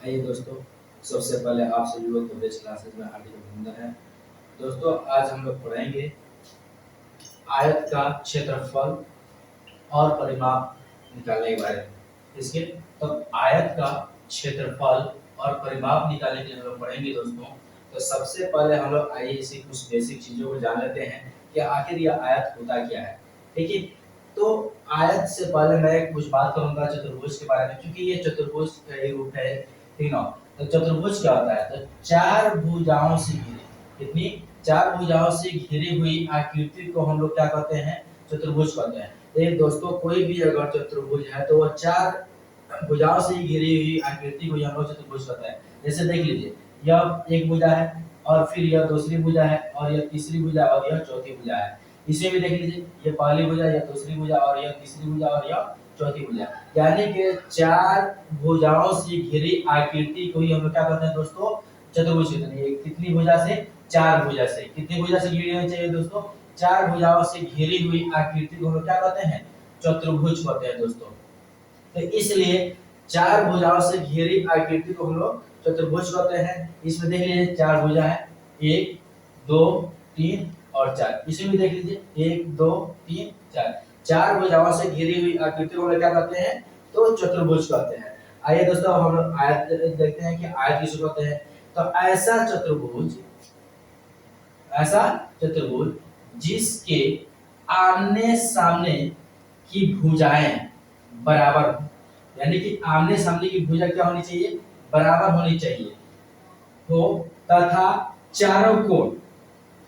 आइए दोस्तों, सबसे पहले आप सभी को कवरेज क्लासेस में हार्दिक अभिनंदन है। दोस्तों, आज हम लोग पढ़ेंगे आयत का क्षेत्रफल और परिमाप निकालने के बारे में। इसके तो आयत का क्षेत्रफल और परिमाप निकालने के लिए हम लोग पढ़ेंगे दोस्तों। तो सबसे पहले हम लोग आइए इसी कुछ बेसिक चीजों को जान लेते हैं कि आखिर यह आयत होता क्या है। ठीक है, तो आयत से पहले मैं कुछ बात करूंगा चतुर्भुज के बारे में, क्योंकि ये चतुर्भुज का ही रूप है। ठीक ना। तो चतुर्भुज क्या होता है? तो चार भुजाओं से घिरे, कितनी? चार भुजाओं से घिरी हुई आकृति को हम लोग क्या कहते हैं? चतुर्भुज कहते हैं। एक दोस्तों, कोई भी अगर चतुर्भुज है तो वह चार भुजाओं से घिरी हुई आकृति को हम लोग चतुर्भुज कहते हैं। जैसे देख लीजिए, यह एक भुजा है और फिर यह दूसरी भुजा है और यह तीसरी भुजा और यह चौथी भुजा है। इसे भी देख लीजिए, ये पहली भुजा, यह दूसरी भुजा और यह तीसरी भुजा और यह चौथी भुजा। यानी कि चार भुजाओं से घिरी आकृति को ही हम लोग क्या कहते हैं दोस्तों? चतुर्भुज कहते हैं। कितनी भुजा से? चार भुजा से। कितनी भुजा से घिरी होनी चाहिए दोस्तों? चार भुजाओं से घिरी हुई आकृति को हम लोग क्या कहते हैं? चतुर्भुज कहते हैं दोस्तों। तो इसलिए चार भुजाओं से घिरी आकृति को हम लोग चतुर्भुज कहते हैं। इसमें देख लीजिए, चार भुजा है, एक, दो, तीन और चार। इसमें भी देख लीजिए, एक, दो, तीन, चार। चार भुजाओं से घिरी हुई आकृति को हम लोग क्या कहते हैं? तो चतुर्भुज कहते हैं। आइए दोस्तों, हम लोग आयत देखते हैं कि आयत किसको कहते हैं। तो ऐसा चतुर्भुज जिसके आमने सामने की भुजाएं बराबर हो, यानी कि आमने सामने की भुजा क्या होनी चाहिए? बराबर होनी चाहिए हो, तथा चारों कोण,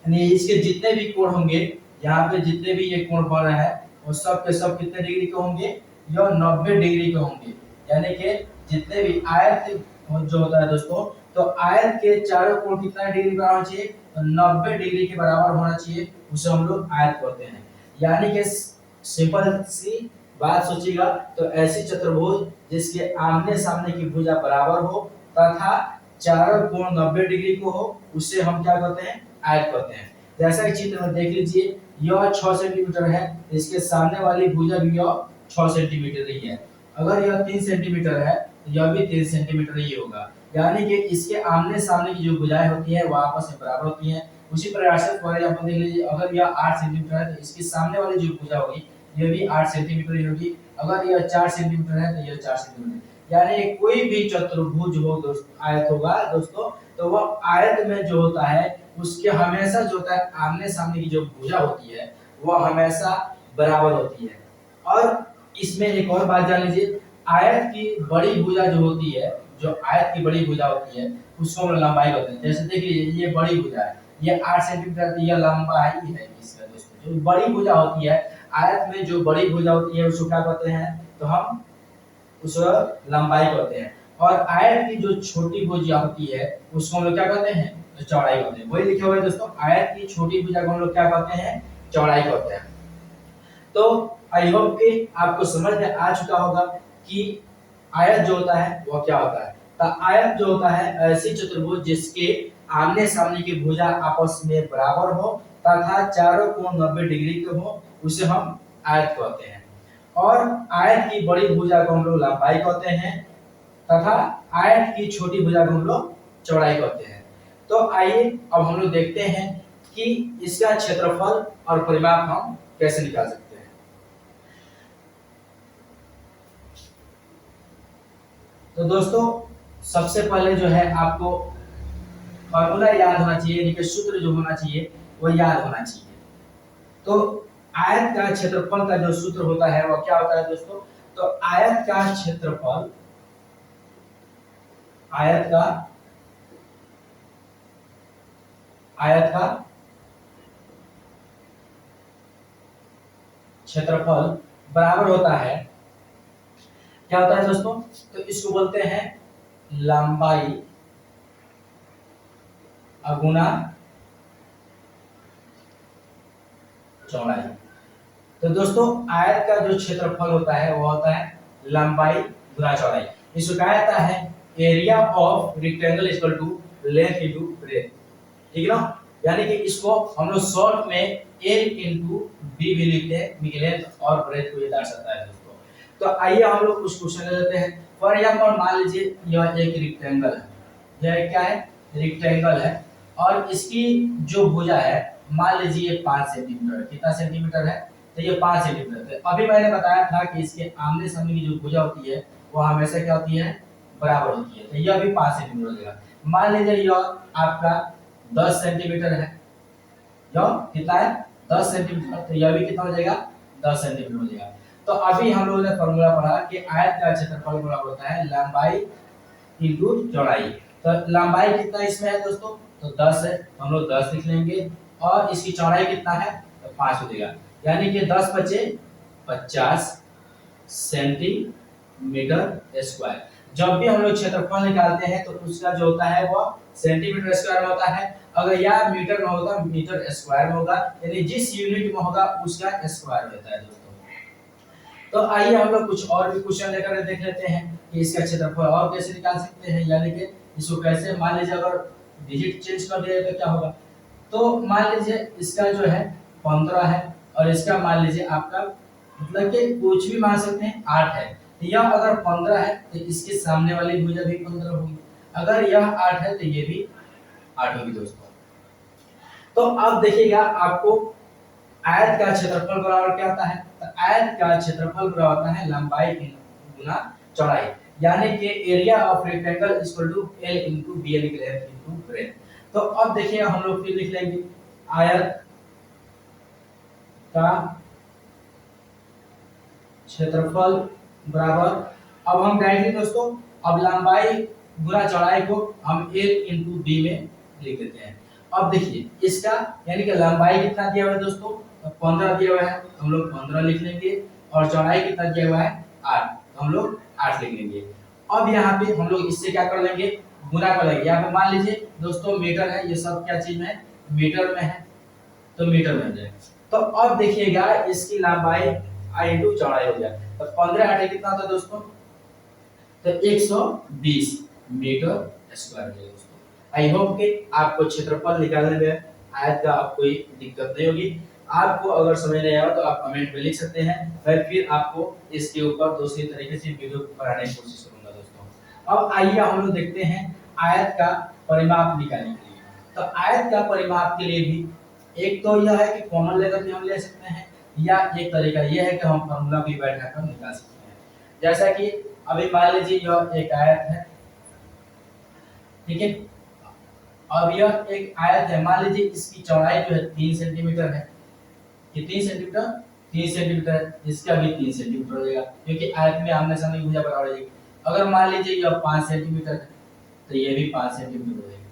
यानी इसके जितने भी कोण होंगे, यहाँ पे जितने भी ये कोण बन रहा है वो सब के सब कितने डिग्री के होंगे? यह 90 डिग्री के होंगे। यानी कि जितने भी आयत जो होता है दोस्तों, तो आयत के चारों कोण कितना डिग्री बराबर होना चाहिए? तो 90 डिग्री के बराबर होना चाहिए, उसे हम लोग आयत कहते हैं। यानी कि सिंपल सी बात सोचिएगा, तो ऐसी चतुर्भुज जिसके आमने सामने की भुजा बराबर हो तथा चारों कोण 90 डिग्री को हो, उससे हम क्या कहते हैं? आयत कहते हैं। जैसा कि चित्र में देख लीजिए, यह 6 सेंटीमीटर है, इसके सामने वाली भुजा भी यह 6 सेंटीमीटर ही है। अगर यह 3 सेंटीमीटर है तो यह भी 3 सेंटीमीटर ही होगा। यानी कि इसके आमने सामने की जो भुजाएं होती है वह आपस में बराबर होती हैं। उसी प्रकार से फॉर एग्जांपल देख लीजिए, अगर यह 8 सेंटीमीटर है तो इसके सामने वाली जो भुजा होगी यह भी 8 सेंटीमीटर ही होगी। अगर यह 4 सेंटीमीटर है तो यह 4 सेंटीमीटर। यानी कोई भी चतुर्भुज हो दोस्तों, आयत होगा दोस्तों, तो वह आयत में जो होता है उसके हमेशा जो होता है आमने सामने की जो भुजा होती है वह हमेशा बराबर होती है। और इसमें एक और बात जान लीजिए, आयत की बड़ी भुजा जो होती है, जो आयत की बड़ी भुजा होती है उसको हम लंबाई कहते हैं। जैसे देख लीजिए, ये बड़ी भुजा है, ये 8 सेंटीमीटर की, यह लंबाई है इसका दोस्तों। जो बड़ी भुजा होती है, आयत में जो बड़ी भुजा होती है उसको क्या कहते हैं? तो हम उसको लंबाई कहते हैं। और आयत की जो छोटी भुजा होती है उसको हम लोग क्या कहते हैं? तो चौड़ाई कहते हैं। वही लिखे हुए दोस्तों, आयत की छोटी भुजा को हम लोग क्या कहते हैं? चौड़ाई कहते हैं। तो आई होप कि आपको समझ में आ चुका होगा कि आयत जो होता है वह क्या होता है। तो आयत जो होता है ऐसी चतुर्भुज जिसके आमने सामने की भुजा आपस में बराबर हो तथा चारों कोण 90 डिग्री के हो, उसे हम आयत कहते हैं। और आयत की बड़ी भुजा को हम लोग लंबाई कहते हैं तथा आयत की छोटी भुजा को हम लोग चौड़ाई कहते हैं। तो आइए अब हम लोग देखते हैं कि इसका क्षेत्रफल और परिमाप हम कैसे निकाल सकते हैं। तो दोस्तों, सबसे पहले जो है आपको फॉर्मूला याद होना चाहिए, यानी कि सूत्र जो होना चाहिए वो याद होना चाहिए। तो आयत का क्षेत्रफल का जो सूत्र होता है वो क्या होता है दोस्तों? तो आयत का क्षेत्रफल, आयत का क्षेत्रफल बराबर होता है, क्या होता है दोस्तों? तो इसको बोलते हैं लंबाई अगुना चौड़ाई। तो दोस्तों, आयत का जो क्षेत्रफल होता है वो होता है लंबाई गुना चौड़ाई। इसको कहा जाता है area of rectangle equal to length into breadth. ठीक है ना? यानी कि इसको हम लोग शॉर्ट में एल इनटू बी भी लिखते हैं, लेंथ और ब्रेथ को ये दर्शाता है दोस्तों। तो आइए हम लोग कुछ क्वेश्चन ले लेते हैं। फॉर एग्जाम्पल मान लीजिए यह एक रेक्टेंगल है, यह क्या है, रेक्टेंगल है, और इसकी जो भुजा है मान लीजिए ये 5 सेंटीमीटर, कितना सेंटीमीटर है, तो ये 5 सेंटीमीटर। तो अभी मैंने बताया था कि इसके आमने सामने की जो भुजा होती है वो हमेशा क्या होती है, बराबर होती है। तो यह भी 5 सेंटीमीटर हो जाएगा। मान लीजिए यह आपका 10 सेंटीमीटर है, यह कितना है, 10 सेंटीमीटर, तो यह भी कितना हो जाएगा, 10 सेंटीमीटर हो जाएगा। तो अभी हम लोगों ने फॉर्मूला पढ़ा कि आयत का क्षेत्रफल बराबर होता है लंबाई इंटू चौड़ाई। तो लंबाई कितना इसमें है दोस्तों, तो 10 है, हम लोग 10 लिख लेंगे, और इसकी चौड़ाई कितना है, तो 5 हो जाएगा, यानी कि 10 बचे 50 सेंटीमीटर स्क्वायर। जब भी हम लोग क्षेत्रफल निकालते हैं तो उसका जो होता है वो सेंटीमीटर स्क्वायर में होता है, अगर या मीटर में होगा मीटर स्क्वायर में होगा, यानी जिस यूनिट में होगा उसका स्क्वायर होता है दोस्तों। तो आइए हम लोग कुछ और भी क्वेश्चन लेकर देख लेते हैं कि इसका क्षेत्रफल और कैसे निकाल सकते हैं, यानी कि इसको कैसे, मान लीजिए अगर डिजिट चेंज कर दिया तो क्या होगा। तो मान लीजिए इसका जो है 15 है, और इसका मान लीजिए आपका मतलब कि कुछ भी मान सकते हैं 8 है, तो यह अगर 15 है तो इसके सामने वाली भुजा भी 15 होगी, अगर यह 8 है तो ये भी 8 होगी दोस्तों। तो अब देखिएगा आपको आयत का क्षेत्रफल बराबर क्या होता है, तो आयत का क्षेत्रफल बराबर होता है लंबाई गुना चौड़ाई, यानी कि area of rectangle equal to L into bl into breadth. तो अब देखिए हम लोग फिर लिख लेंगे आयत का क्षेत्रफल बराबर, अब हम डायरेक्टली दोस्तों अब लंबाई गुना चौड़ाई को हम L इनटू b में लिख देते हैं। अब देखिए इसका यानी कि लंबाई कितना दिया हुआ है दोस्तों, 15 दिया हुआ है, हम लोग 15 लिख लेंगे, और चौड़ाई कितना दिया हुआ है 8, तो हम लोग 8 लिख लेंगे। अब यहाँ पे हम लोग इससे क्या कर लेंगे, गुना कर लेंगे। यहाँ पे मान लीजिए दोस्तों मीटर है, ये सब क्या चीज में है, मीटर में है, तो मीटर में हो जाएगा। तो अब देखिएगा इसकी लंबाई इंटू चौड़ाई हो गया, तो 15 8 कितना होता है दोस्तों, तो 120 मीटर स्क्वायर हो जाएगा दोस्तों। आई होप कि आपको क्षेत्रफल निकालने में आयत का आपको कोई दिक्कत नहीं होगी। आपको अगर समझ नहीं आया तो आप कमेंट में लिख सकते हैं, मैं फिर आपको इसके ऊपर दूसरी तरीके से वीडियो बनाने की कोशिश करूंगा दोस्तों। अब आइए हम लोग देखते हैं आयत का परिमाप निकालने के लिए। तो आयत का परिमाप के लिए भी एक तो यह है कि कॉमन लेकर भी हम ले सकते हैं, या एक तरीका यह है कि हम फॉर्मूला भी बैठाकर निकाल सकते हैं। जैसा कि अभी मान लीजिए यह एक आयत है, ठीक है, अब यह एक आयत है, मान लीजिए इसकी चौड़ाई जो है 3 सेंटीमीटर है, ये 3 सेंटीमीटर 3 सेंटीमीटर है, इसका भी 3 सेंटीमीटर हो जाएगा, क्योंकि आयत में आमने सामने की भुजा बराबर हो जाएगी। अगर मान लीजिए यह 5 सेंटीमीटर है तो ये भी 5 सेंटीमीटर हो जाएगा,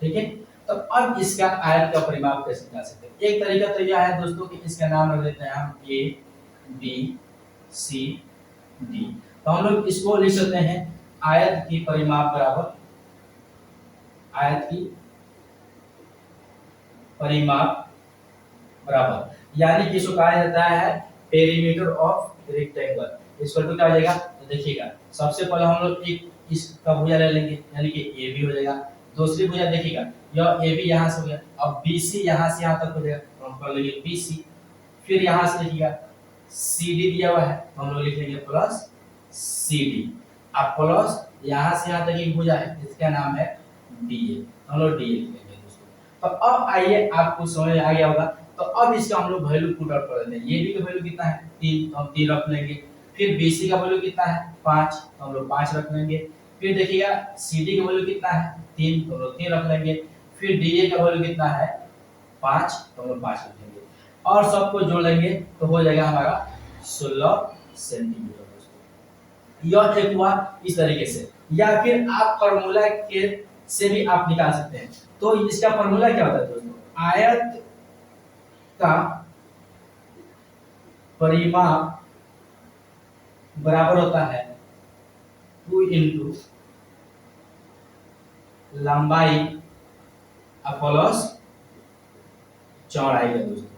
ठीक है। तो अब इसका आयत का परिमाप कैसे निकाल सकते हैं, एक तरीका तो यह है दोस्तों कि इसका नाम रख देते हैं हम ए बी सी डी। तो हम लोग इसको लिख सकते हैं आयत की परिमाप बराबर, आयत की परिमाप बराबर, यानी कि इसको कहा जाता है perimeter of rectangle, equal to क्या हो जाएगा। तो देखिएगा सबसे पहले हम लोग एक इसका भुजा ले लेंगे, यानी कि ए बी हो जाएगा, दूसरी भुजा देखिएगा यह ए बी यहाँ से हो गया, अब बी सी यहाँ से यहाँ तक हो जाएगा, तो हम कर लेंगे बी सी, फिर यहाँ से देखिएगा सी डी दिया हुआ है, तो हम लोग लिख लेंगे प्लस सी डी, अब प्लस यहाँ से यहाँ तक एक भुजा है, इसका नाम है डी ए, हम लोग डी ए लिख लेंगे दोस्तों। तो अब आइए आपको समझ आ गया होगा, तो अब इसका हम लोग वैल्यू पुट आउट कर देते हैं। ये बी का वैल्यू कितना है 3, तो हम 3 रख लेंगे, फिर BC का वैल्यू कितना है 5, तो हम लोग 5 रख लेंगे, फिर देखिएगा CD का वैल्यू कितना है 3, तो हम लोग 3 रख लेंगे, फिर DA का वैल्यू कितना है 5, तो हम लोग 5 रख लेंगे, और सबको जोड़ लेंगे तो हो जाएगा हमारा 16 सेंटीमीटर दोस्तों। यह एक हुआ इस तरीके से, या फिर आप फार्मूला के से भी आप निकाल सकते हैं। तो इसका फार्मूला क्या होता है दोस्तों, आयत का परिमाप बराबर होता है 2 इंटू लंबाई प्लस चौड़ाई का दोस्तों,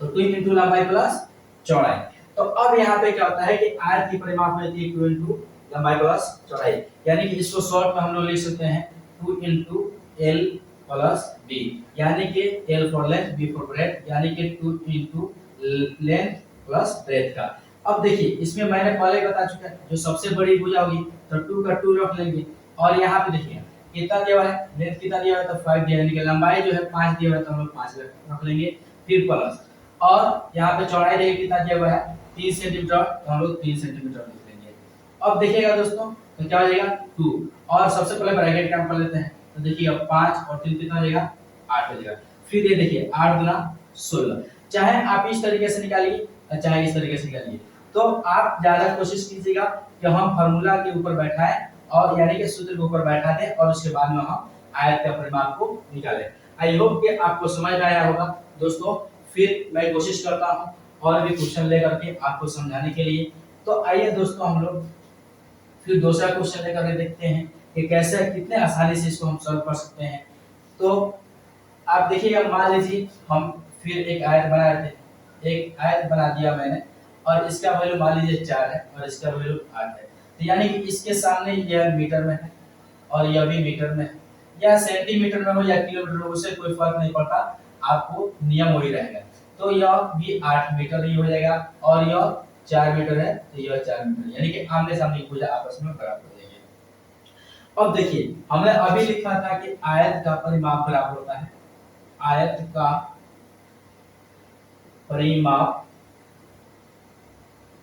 तो 2 इंटू लंबाई प्लस चौड़ाई। तो अब यहाँ पे क्या होता है कि आयत की परिमाप में 2 इंटू लंबाई प्लस चौड़ाई, यानी कि इसको शॉर्ट में हम लोग लिख सकते हैं 2 इंटू एल प्लस बी, यानी कि l for length b for breadth, यानी कि 2 इंटू लेंथ प्लस ब्रेथ का। अब देखिए इसमें मैंने पहले बता चुका है, जो सबसे बड़ी भुजा होगी तो 2 का 2 रख लेंगे, और यहाँ पे देखिए कितना दिया हुआ है, लेंथ कितना दिया हुआ है तो 5 दिया है, यानी कि लंबाई जो है 5 दिया हुआ है तो हम लोग 5 रख लेंगे, फिर प्लस, और यहाँ पे चौड़ाई देखिए कितना दिया हुआ है 3 सेंटीमीटर, तो हम लोग 3 सेंटीमीटर लिख लेंगे। अब देखिएगा दोस्तों तो क्या हो जाएगा 2, और सबसे पहले ब्रैकेट काम कर लेते हैं, तो देखिएगा 5 और 3 कितना हो जाएगा 8 हो जाएगा। फिर ये देखिए 8 गुना 16, चाहे आप इस तरीके से निकालिए चाहे इस तरीके से निकालिए, तो आप ज्यादा कोशिश कीजिएगा कि हम फार्मूला के ऊपर बैठाएं, और यानी कि सूत्र के ऊपर बैठा दें, और उसके बाद में हम आयत का परिमाप को निकालें। आई होप कि आपको समझ में आया होगा दोस्तों। फिर मैं कोशिश करता हूं और भी क्वेश्चन लेकर के आपको समझाने के लिए। तो आइए दोस्तों हम लोग फिर दूसरा क्वेश्चन लेकर के देखते हैं कि कैसे कितने आसानी से इसको हम सॉल्व कर सकते हैं। तो आप देखिएगा, मान लीजिए हम फिर एक आयत बना रहे थे, एक आयत बना दिया मैंने, और इसका वैल्यू मान लीजिए 4 है और इसका वैल्यू 8 है, तो यानी कि इसके सामने यह मीटर में है और यह भी मीटर में है, या सेंटीमीटर में हो या किलोमीटर में, उससे कोई फर्क नहीं पड़ता, आपको नियम वही रहेगा। तो यह भी 8 मीटर ही हो जाएगा, और यह 4 मीटर है तो यह 4 मीटर, यानी कि आमने सामने की भुजा आपस में बराबर हो जाएगी। अब देखिए हमने अभी लिखा था कि आयत का परिमाप बराबर होता है, आयत का परिमाप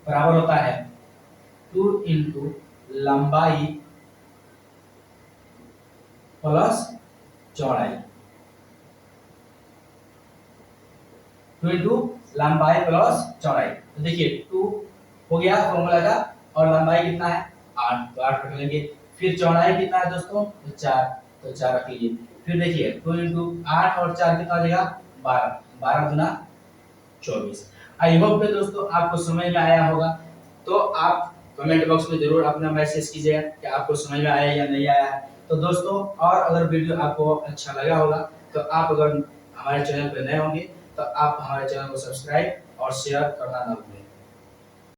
बराबर होता है 2 इंटू लंबाई प्लस चौड़ाई, 2 इंटू लंबाई प्लस चौड़ाई। तो देखिए 2 हो गया फॉर्मूला का, और लंबाई कितना है 8, तो 8 रख लेंगे। फिर चौड़ाई कितना है दोस्तों तो 4, तो 4 रख लीजिए। फिर देखिए 2 इंटू 8 और 4 कितना हो जाएगा 12, 12 गुना 24। आई होप कि दोस्तों आपको समझ में आया होगा। तो आप कमेंट बॉक्स में जरूर अपना मैसेज कीजिएगा कि आपको समझ में आया या नहीं आया है। तो दोस्तों, और अगर वीडियो आपको अच्छा लगा होगा तो आप अगर हमारे चैनल पर नए होंगे तो आप हमारे चैनल को सब्सक्राइब और शेयर करना ना भूलें।